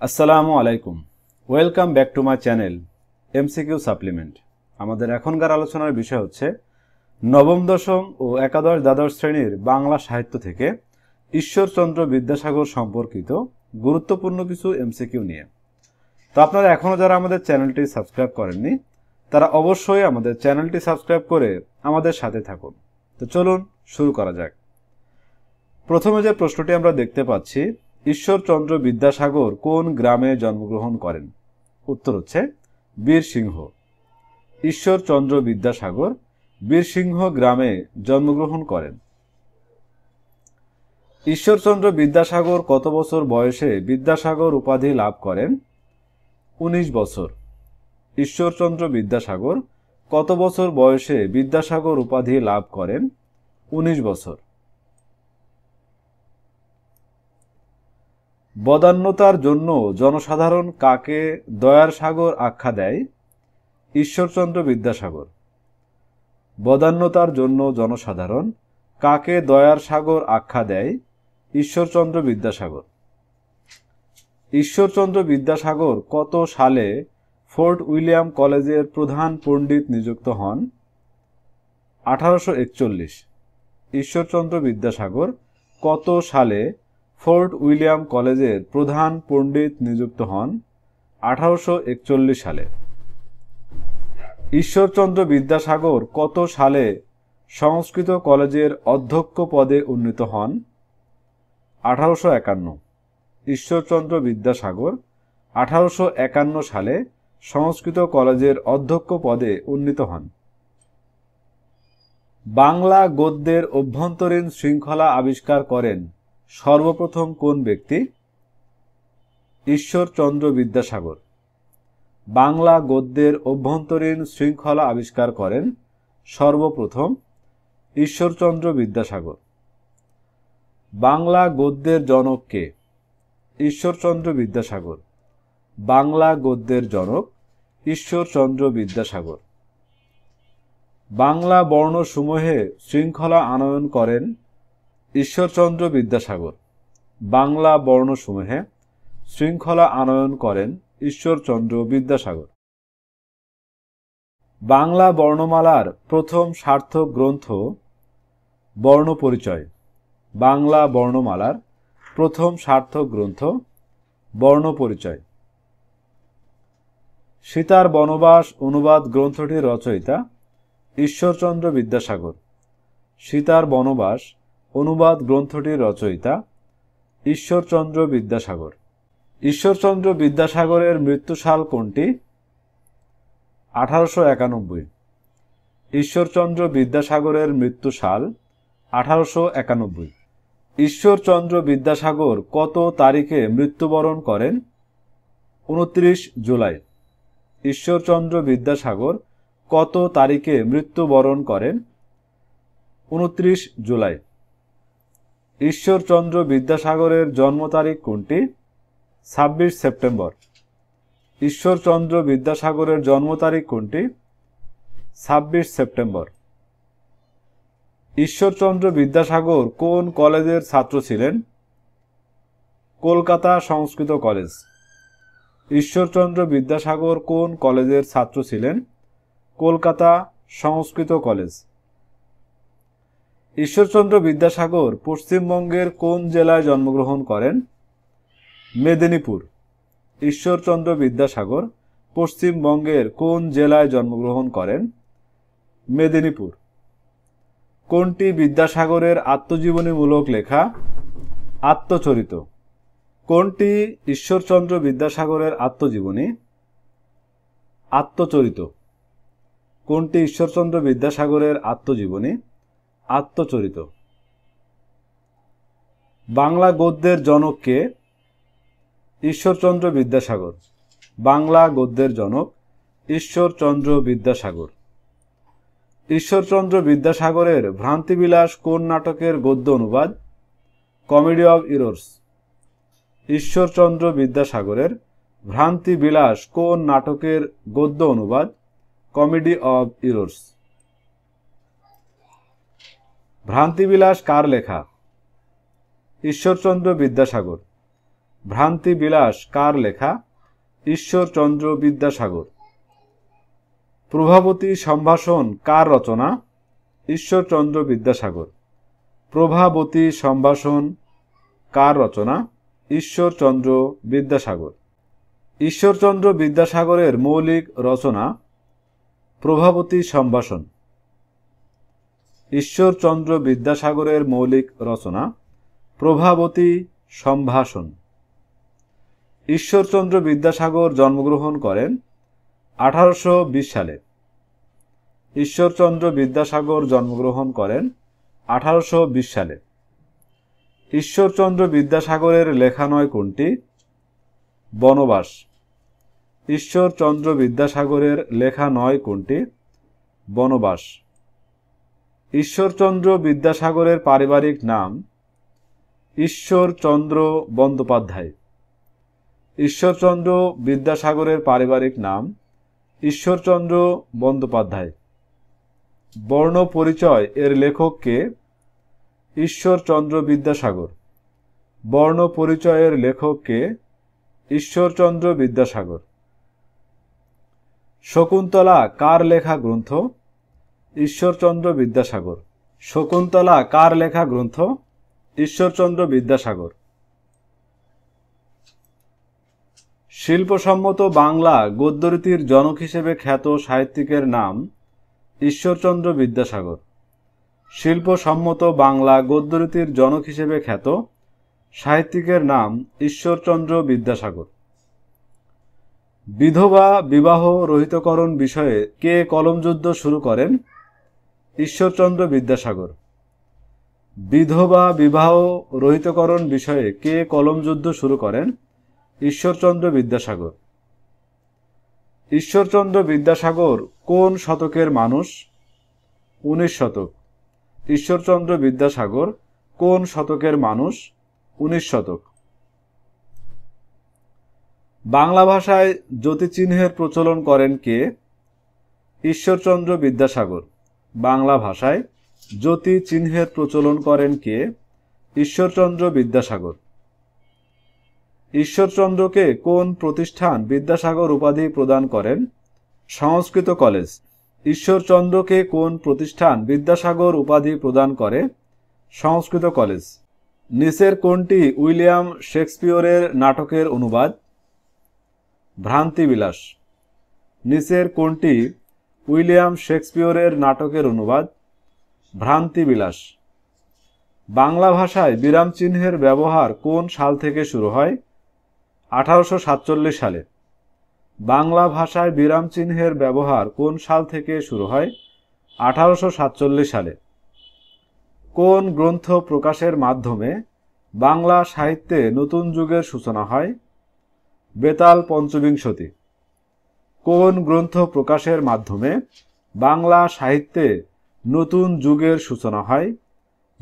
আসসালামু আলাইকুম। Welcome back to my channel MCQ supplement. আমাদের এখনকার আলোচনার বিষয় হচ্ছে নবম দশম ও একাদশ দ্বাদশ শ্রেণীর বাংলা সাহিত্য থেকে ঈশ্বরচন্দ্র বিদ্যাসাগর সম্পর্কিত গুরুত্বপূর্ণ কিছু এমসিকিউ নিয়ে। তো আপনারা এখনও যারা আমাদের চ্যানেলটি সাবস্ক্রাইব করেননি তারা অবশ্যই আমাদের চ্যানেলটি সাবস্ক্রাইব করে আমাদের সাথে থাকুন। তো চলুন শুরু করা যাক। প্রথমে যে প্রশ্নটি আমরা দেখতে পাচ্ছি, ঈশ্বরচন্দ্র বিদ্যাসাগর কোন গ্রামে জন্মগ্রহণ করেন? উত্তর হচ্ছে বীরসিংহ। ঈশ্বরচন্দ্র বিদ্যাসাগর বীরসিংহ গ্রামে জন্মগ্রহণ করেন। ঈশ্বরচন্দ্র বিদ্যাসাগর কত বছর বয়সে বিদ্যাসাগর উপাধি লাভ করেন? 19 বছর। ঈশ্বরচন্দ্র বিদ্যাসাগর কত বছর বয়সে বিদ্যাসাগর উপাধি লাভ করেন? 19 বছর। বদান্যতার জন্য জনসাধারণ কাকে দয়ার সাগর আখ্যা দেয়? ঈশ্বরচন্দ্র বিদ্যাসাগর। বদান্যতার জন্য জনসাধারণ কাকে দয়ার সাগর আখ্যা দেয়? ঈশ্বরচন্দ্র বিদ্যাসাগর। ঈশ্বরচন্দ্র বিদ্যাসাগর কত সালে ফোর্ট উইলিয়াম কলেজের প্রধান পণ্ডিত নিযুক্ত হন? 1841। ঈশ্বরচন্দ্র বিদ্যাসাগর কত সালে ফোর্ট উইলিয়াম কলেজের প্রধান পণ্ডিত নিযুক্ত হন? 1841 সালে। ঈশ্বরচন্দ্র বিদ্যাসাগর কত সালে সংস্কৃত কলেজের অধ্যক্ষ পদে উন্নীত হন? 1851। ঈশ্বরচন্দ্র বিদ্যাসাগর 1851 সালে সংস্কৃত কলেজের অধ্যক্ষ পদে উন্নীত হন। বাংলা গদ্যের অভ্যন্তরীণ শৃঙ্খলা আবিষ্কার করেন সর্বপ্রথম কোন ব্যক্তি? ঈশ্বরচন্দ্র বিদ্যাসাগর। বাংলা গদ্যের অভ্যন্তরীণ শৃঙ্খলা আবিষ্কার করেন সর্বপ্রথম ঈশ্বরচন্দ্র বিদ্যাসাগর। বাংলা গদ্যের জনক কে? ঈশ্বরচন্দ্র বিদ্যাসাগর। বাংলা গদ্যের জনক ঈশ্বরচন্দ্র বিদ্যাসাগর। বাংলা বর্ণসমূহে শৃঙ্খলা আনয়ন করেন ঈশ্বরচন্দ্র বিদ্যাসাগর। বাংলা বর্ণসমূহে শৃঙ্খলা আনয়ন করেন ঈশ্বরচন্দ্র বিদ্যাসাগর। বাংলা বর্ণমালার প্রথম সার্থক গ্রন্থ বর্ণপরিচয়। বাংলা বর্ণমালার প্রথম সার্থক গ্রন্থ বর্ণপরিচয়। সীতার বনবাস অনুবাদ গ্রন্থটির রচয়িতা ঈশ্বরচন্দ্র বিদ্যাসাগর। সীতার বনবাস অনুবাদ গ্রন্থটির রচয়িতা ঈশ্বরচন্দ্র বিদ্যাসাগর। ঈশ্বরচন্দ্র বিদ্যাসাগরের মৃত্যুসাল কোনটি? 1891। ঈশ্বরচন্দ্র বিদ্যাসাগরের মৃত্যুসাল 1891। ঈশ্বরচন্দ্র বিদ্যাসাগর কত তারিখে মৃত্যুবরণ করেন? 29 জুলাই। ঈশ্বরচন্দ্র বিদ্যাসাগর কত তারিখে মৃত্যুবরণ করেন? 29 জুলাই। ঈশ্বরচন্দ্র বিদ্যাসাগরের জন্ম তারিখ কোনটি? 26 সেপ্টেম্বর। ঈশ্বরচন্দ্র বিদ্যাসাগরের জন্ম তারিখ কোনটি? 26 সেপ্টেম্বর। ঈশ্বরচন্দ্র বিদ্যাসাগর কোন কলেজের ছাত্র ছিলেন? কলকাতা সংস্কৃত কলেজ। ঈশ্বরচন্দ্র বিদ্যাসাগর কোন কলেজের ছাত্র ছিলেন? কলকাতা সংস্কৃত কলেজ। ঈশ্বরচন্দ্র বিদ্যাসাগর পশ্চিমবঙ্গের কোন জেলায় জন্মগ্রহণ করেন? মেদিনীপুর। ঈশ্বরচন্দ্র বিদ্যাসাগর পশ্চিমবঙ্গের কোন জেলায় জন্মগ্রহণ করেন? মেদিনীপুর। কোনটি বিদ্যাসাগরের আত্মজীবনীমূলক লেখা? আত্মচরিত। কোনটি ঈশ্বরচন্দ্র বিদ্যাসাগরের আত্মজীবনী? আত্মচরিত। কোনটি ঈশ্বরচন্দ্র বিদ্যাসাগরের আত্মজীবনী? আত্মচরিত। বাংলা গদ্যের জনক কে? ঈশ্বরচন্দ্র বিদ্যাসাগর। বাংলা গদ্যের জনক ঈশ্বরচন্দ্র বিদ্যাসাগর। ঈশ্বরচন্দ্র বিদ্যাসাগরের ভ্রান্তিবিলাস কোন নাটকের গদ্য অনুবাদ? Comedy of errors. ঈশ্বরচন্দ্র বিদ্যাসাগরের ভ্রান্তিবিলাস কোন নাটকের গদ্য অনুবাদ? Comedy of errors. ভ্রান্তিবিলাস কার লেখা? ঈশ্বরচন্দ্র বিদ্যাসাগর। ভ্রান্তি বিলাস কার লেখা? ঈশ্বরচন্দ্র বিদ্যাসাগর। প্রভাবতী সম্ভাষণ কার রচনা? ঈশ্বরচন্দ্র বিদ্যাসাগর। প্রভাবতী সম্ভাষণ কার রচনা? ঈশ্বরচন্দ্র বিদ্যাসাগর। ঈশ্বরচন্দ্র বিদ্যাসাগরের মৌলিক রচনা প্রভাবতী সম্ভাষণ। ঈশ্বরচন্দ্র বিদ্যাসাগরের মৌলিক রচনা প্রভাবতী সম্ভাষণ। ঈশ্বরচন্দ্র বিদ্যাসাগর জন্মগ্রহণ করেন 1820 সালে। ঈশ্বরচন্দ্র বিদ্যাসাগর জন্মগ্রহণ করেন 1820 সালে। ঈশ্বরচন্দ্র বিদ্যাসাগরের লেখানয় কোনটি? বনবাস। ঈশ্বরচন্দ্র বিদ্যাসাগরের লেখা নয় কোনটি? বনবাস। ঈশ্বরচন্দ্র বিদ্যাসাগরের পারিবারিক নাম ঈশ্বরচন্দ্র বন্দ্যোপাধ্যায়। ঈশ্বরচন্দ্র বিদ্যাসাগরের পারিবারিক নাম ঈশ্বরচন্দ্র বন্দ্যোপাধ্যায়। বর্ণ পরিচয় এর লেখক কে? ঈশ্বরচন্দ্র বিদ্যাসাগর। বর্ণ পরিচয়ের লেখক কে? ঈশ্বরচন্দ্র বিদ্যাসাগর। শকুন্তলা কার লেখা গ্রন্থ? ঈশ্বরচন্দ্র বিদ্যাসাগর। শকুন্তলা কার লেখা গ্রন্থ? ঈশ্বরচন্দ্র বিদ্যাসাগর। শিল্পসম্মত বাংলা গদ্যরীতির জনক হিসেবে খ্যাত সাহিত্যিকের নাম ঈশ্বরচন্দ্র বিদ্যাসাগর। শিল্পসম্মত বাংলা গদ্যরীতির জনক হিসেবে খ্যাত সাহিত্যিকের নাম ঈশ্বরচন্দ্র বিদ্যাসাগর। বিধবা বিবাহ রহিতকরণ বিষয়ে কে কলমযুদ্ধ শুরু করেন? ঈশ্বরচন্দ্র বিদ্যাসাগর। বিধবা বিবাহ রহিতকরণ বিষয়ে কে কলমযুদ্ধ শুরু করেন? ঈশ্বরচন্দ্র বিদ্যাসাগর। ঈশ্বরচন্দ্র বিদ্যাসাগর কোন শতকের মানুষ? 19 শতক। ঈশ্বরচন্দ্র বিদ্যাসাগর কোন শতকের মানুষ? 19 শতক। বাংলা ভাষায় যতিচিহ্নের প্রচলন করেন কে? ঈশ্বরচন্দ্র বিদ্যাসাগর। বাংলা ভাষায় যতিচিহ্নের প্রচলন করেন কে? ঈশ্বরচন্দ্র বিদ্যাসাগর। ঈশ্বরচন্দ্রকে কোন প্রতিষ্ঠান বিদ্যাসাগর উপাধি প্রদান করেন? সংস্কৃত কলেজ। ঈশ্বরচন্দ্রকে কোন প্রতিষ্ঠান বিদ্যাসাগর উপাধি প্রদান করে? সংস্কৃত কলেজ। নিচের কোনটি উইলিয়াম শেক্সপিয়রের নাটকের অনুবাদ? ভ্রান্তিবিলাস। নিচের কোনটি উইলিয়াম শেক্সপিয়রের নাটকের অনুবাদ? ভ্রান্তিবিলাস। বাংলা ভাষায় বিরামচিহ্নের ব্যবহার কোন সাল থেকে শুরু হয়? 1847 সালে। বাংলা ভাষায় বিরামচিহ্নের ব্যবহার কোন সাল থেকে শুরু হয়? 1847 সালে। কোন গ্রন্থ প্রকাশের মাধ্যমে বাংলা সাহিত্যে নতুন যুগের সূচনা হয়? বেতাল পঞ্চবিংশতি। কোন গ্রন্থ প্রকাশের মাধ্যমে বাংলা সাহিত্যে নতুন যুগের সূচনা হয়?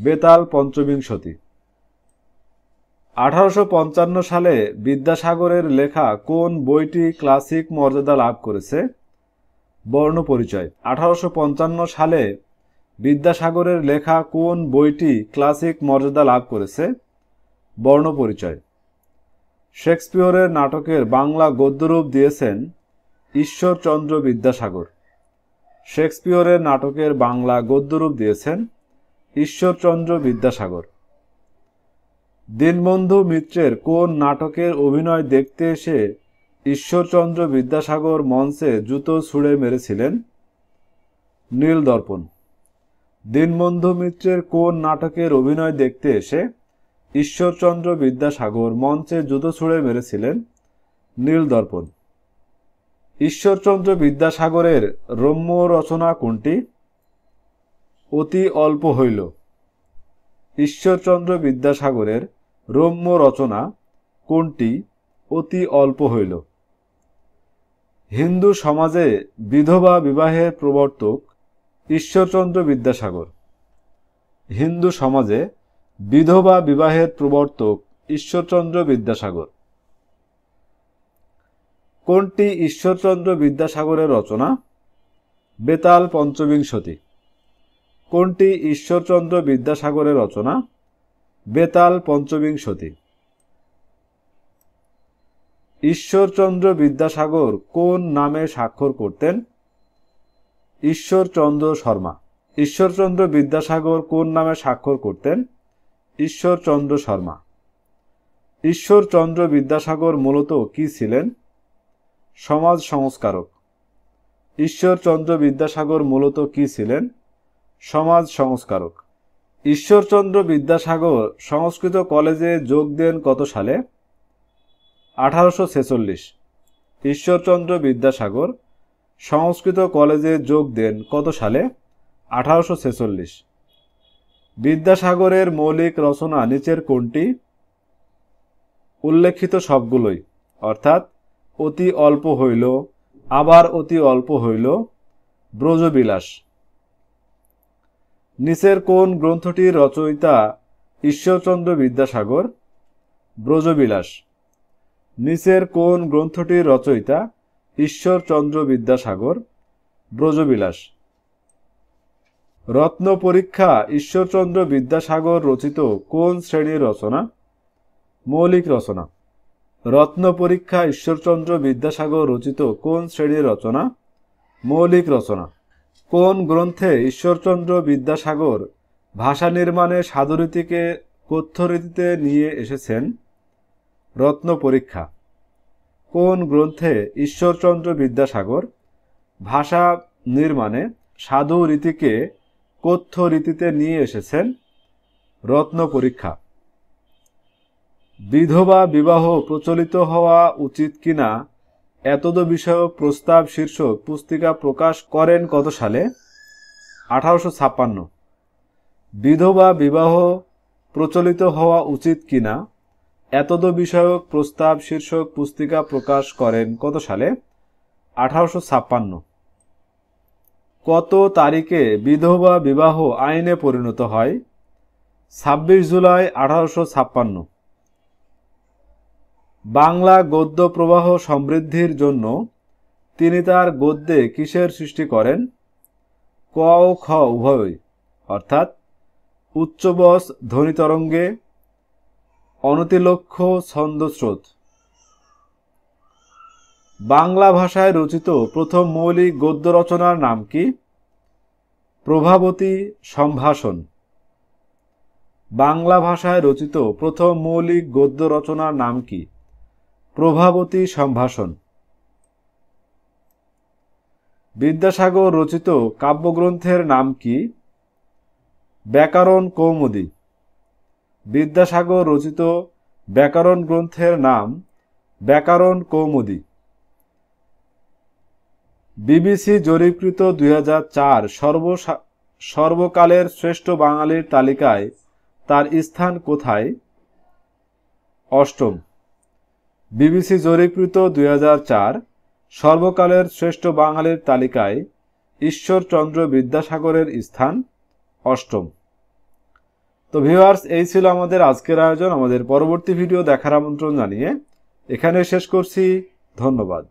বেতাল পঞ্চবিংশতি। 1855 সালে বিদ্যাসাগরের লেখা কোন বইটি ক্লাসিক মর্যাদা লাভ করেছে? বর্ণপরিচয়। 1855 সালে বিদ্যাসাগরের লেখা কোন বইটি ক্লাসিক মর্যাদা লাভ করেছে? বর্ণপরিচয়। শেক্সপিয়রের নাটকের বাংলা গদ্যরূপ দিয়েছেন ঈশ্বরচন্দ্র বিদ্যাসাগর। শেক্সপিয়রের নাটকের বাংলা গদ্যরূপ দিয়েছেন ঈশ্বরচন্দ্র বিদ্যাসাগর। দীনবন্ধু মিত্রের কোন নাটকের অভিনয় দেখতে এসে ঈশ্বরচন্দ্র বিদ্যাসাগর মঞ্চে জুতো ছুঁড়ে মেরেছিলেন? নীলদর্পণ। দীনবন্ধু মিত্রের কোন নাটকের অভিনয় দেখতে এসে ঈশ্বরচন্দ্র বিদ্যাসাগর মঞ্চে জুতো ছুঁড়ে মেরেছিলেন? নীলদর্পণ। ঈশ্বরচন্দ্র বিদ্যাসাগরের রম্য রচনা কোনটি? অতি অল্প হইল। ঈশ্বরচন্দ্র বিদ্যাসাগরের রম্য রচনা কোনটি? অতি অল্প হইল। হিন্দু সমাজে বিধবা বিবাহের প্রবর্তক ঈশ্বরচন্দ্র বিদ্যাসাগর। হিন্দু সমাজে বিধবা বিবাহের প্রবর্তক ঈশ্বরচন্দ্র বিদ্যাসাগর। কোনটি ঈশ্বরচন্দ্র বিদ্যাসাগরের রচনা? বেতাল পঞ্চবিংশতি। কোনটি ঈশ্বরচন্দ্র বিদ্যাসাগরের রচনা? বেতাল পঞ্চবিংশতি। ঈশ্বরচন্দ্র বিদ্যাসাগর কোন নামে স্বাক্ষর করতেন? ঈশ্বরচন্দ্র শর্মা। ঈশ্বরচন্দ্র বিদ্যাসাগর কোন নামে স্বাক্ষর করতেন? ঈশ্বরচন্দ্র শর্মা। ঈশ্বরচন্দ্র বিদ্যাসাগর মূলত কি ছিলেন? সমাজ সংস্কারক। ঈশ্বরচন্দ্র বিদ্যাসাগর মূলত কি ছিলেন? সমাজ সংস্কারক। ঈশ্বরচন্দ্র বিদ্যাসাগর সংস্কৃত কলেজে যোগ দেন কত সালে? 1846। ঈশ্বরচন্দ্র বিদ্যাসাগর সংস্কৃত কলেজে যোগ দেন কত সালে? 1846। বিদ্যাসাগরের মৌলিক রচনা নিচের কোনটি? উল্লেখিত সবগুলোই, অর্থাৎ অতি অল্প হইল, আবার অতি অল্প হইল, ব্রজবিলাস। নিচের কোন গ্রন্থটির রচয়িতা ঈশ্বরচন্দ্র বিদ্যাসাগর? ব্রজবিলাস। নিচের কোন গ্রন্থটির রচয়িতা ঈশ্বরচন্দ্র বিদ্যাসাগর? ব্রজবিলাস। রত্ন পরীক্ষা ঈশ্বরচন্দ্র বিদ্যাসাগর রচিত কোন শ্রেণীর রচনা? মৌলিক রচনা। রত্ন পরীক্ষা ঈশ্বরচন্দ্র বিদ্যাসাগর রচিত কোন শ্রেণীর রচনা? মৌলিক রচনা। কোন গ্রন্থে ঈশ্বরচন্দ্র বিদ্যাসাগর ভাষা নির্মাণে সাধুরীতিকে কথ্যরীতিতে নিয়ে এসেছেন? রত্ন পরীক্ষা। কোন গ্রন্থে ঈশ্বরচন্দ্র বিদ্যাসাগর ভাষা নির্মাণে সাধু রীতিকে কথ্য রীতিতে নিয়ে এসেছেন? রত্ন পরীক্ষা। বিধবা বিবাহ প্রচলিত হওয়া উচিত কিনা এতদ বিষয়ক প্রস্তাব শীর্ষক পুস্তিকা প্রকাশ করেন কত সালে? 1856। বিধবা বিবাহ প্রচলিত হওয়া উচিত কিনা এতদ বিষয়ক প্রস্তাব শীর্ষক পুস্তিকা প্রকাশ করেন কত সালে? 1856। কত তারিখে বিধবা বিবাহ আইনে পরিণত হয়? 26 জুলাই 1856। বাংলা গদ্য প্রবাহ সমৃদ্ধির জন্য তিনি তার গদ্যে কিসের সৃষ্টি করেন? ক ও খ উভয়ই, অর্থাৎ উচ্চবস ধ্বনিতরঙ্গে, অনতিলক্ষ্য ছন্দস্রোত। বাংলা ভাষায় রচিত প্রথম মৌলিক গদ্য রচনার নাম কি? প্রভাবতী সম্ভাষণ। বাংলা ভাষায় রচিত প্রথম মৌলিক গদ্য রচনার নাম কি? প্রভাবতী সম্ভাষণ। বিদ্যাসাগর রচিত কাব্যগ্রন্থের নাম কি? ব্যাকরণ কৌমুদী। বিদ্যাসাগর রচিত ব্যাকরণ গ্রন্থের নাম ব্যাকরণ কৌমুদী। বিবিসি জরিপকৃত 2004 সর্বকালের শ্রেষ্ঠ বাঙালির তালিকায় তার স্থান কোথায়? অষ্টম। বিবিসি জরিপকৃত 2004 সর্বকালের শ্রেষ্ঠ বাঙালির তালিকায় ঈশ্বরচন্দ্র বিদ্যাসাগরের স্থান অষ্টম। তো ভিউয়ার্স, এই ছিল আমাদের আজকের আয়োজন। আমাদের পরবর্তী ভিডিও দেখার আমন্ত্রণ জানিয়ে এখানে শেষ করছি। ধন্যবাদ।